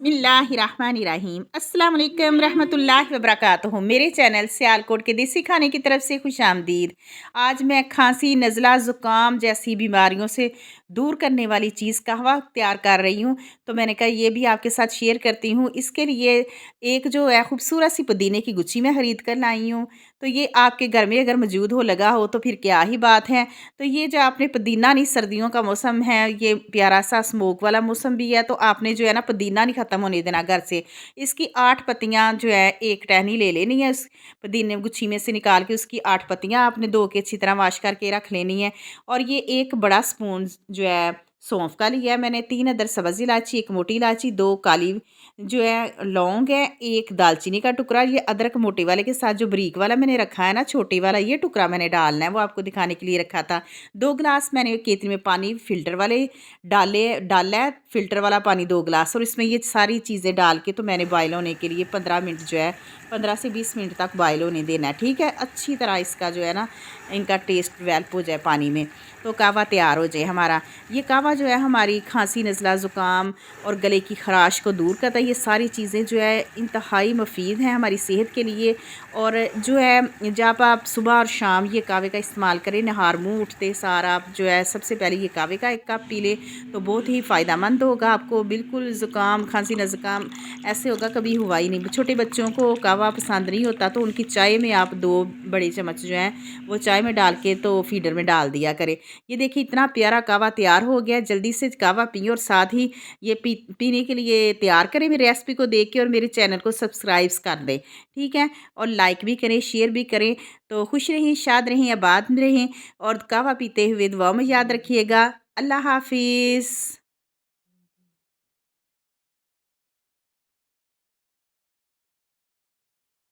बिस्मिल्लाहिर्रहमानिर्रहीम अस्सलाम वालेकुम रहमतुल्लाहि व बरकातुहू। मेरे चैनल सियालकोट के देसी खाने की तरफ से खुश आमदीद। आज मैं खांसी नज़ला ज़ुकाम जैसी बीमारियों से दूर करने वाली चीज़ कहवा तैयार कर रही हूँ। तो मैंने कहा ये भी आपके साथ शेयर करती हूँ। इसके लिए एक जो है खूबसूरत सी पुदीने की गुच्छी मैं ख़रीद कर लाई हूँ। तो ये आपके घर में अगर मौजूद हो, लगा हो, तो फिर क्या ही बात है। तो ये जो आपने पुदीना नहीं, सर्दियों का मौसम है, ये प्यारा सा स्मोक वाला मौसम भी है, तो आपने जो है ना पुदीना नहीं ख़त्म होने देना घर से। इसकी 8 पत्तियाँ जो है, एक टहनी ले लेनी है उस पुदीने गुच्छी में से निकाल के, उसकी 8 पत्तियाँ आपने धो के अच्छी तरह वॉश करके रख लेनी है। और ये एक बड़ा स्पून जो है सौंफ का लिया है मैंने, 3 अदर सब्ज़ इलायची, 1 मोटी इलायची, 2 काली जो है लौंग है, 1 दालचीनी का टुकड़ा, ये अदरक मोटे वाले के साथ जो बारीक वाला मैंने रखा है ना, छोटे वाला ये टुकड़ा मैंने डालना है, वो आपको दिखाने के लिए रखा था। 2 गिलास मैंने केतली में पानी फ़िल्टर वाले डाला है, फ़िल्टर वाला पानी 2 गिलास, और इसमें ये सारी चीज़ें डाल के तो मैंने बॉयल होने के लिए 15 मिनट जो है 15 से 20 मिनट तक बॉयल होने देना है। ठीक है, अच्छी तरह इसका जो है ना, इनका टेस्ट डेवलप हो जाए पानी में, तो कहवा तैयार हो जाए हमारा। ये कहवा जो है हमारी खांसी नज़ला ज़ुकाम और गले की ख़राश को दूर करता है। ये सारी चीज़ें जो है इंतहाई मुफीद हैं हमारी सेहत के लिए। और जो है जब आप सुबह और शाम ये कहवे का इस्तेमाल करें, नहार मुँह उठते सार आप जो है सबसे पहले ये कहवे का 1 कप पी लें, तो बहुत ही फ़ायदेमंद होगा आपको। बिल्कुल ज़ुकाम, खांसी न ज़ुकाम ऐसे होगा कभी हुआ ही नहीं। छोटे बच्चों को कहवा पसंद नहीं होता, तो उनकी चाय में आप 2 बड़े चम्मच जो हैं वो चाय में डाल के तो फीडर में डाल दिया करें। ये देखिए इतना प्यारा कहवा तैयार हो गया। जल्दी से कहवा पिएँ और साथ ही ये पीने के लिए तैयार करें मेरी रेसिपी को देख के, और मेरे चैनल को सब्सक्राइब कर दें। ठीक है, और लाइक भी करें, शेयर भी करें। तो खुश रहें, शाद रहें, आबाद रहें, और कहवा पीते हुए दुआ में याद रखिएगा। अल्लाह हाफिज़।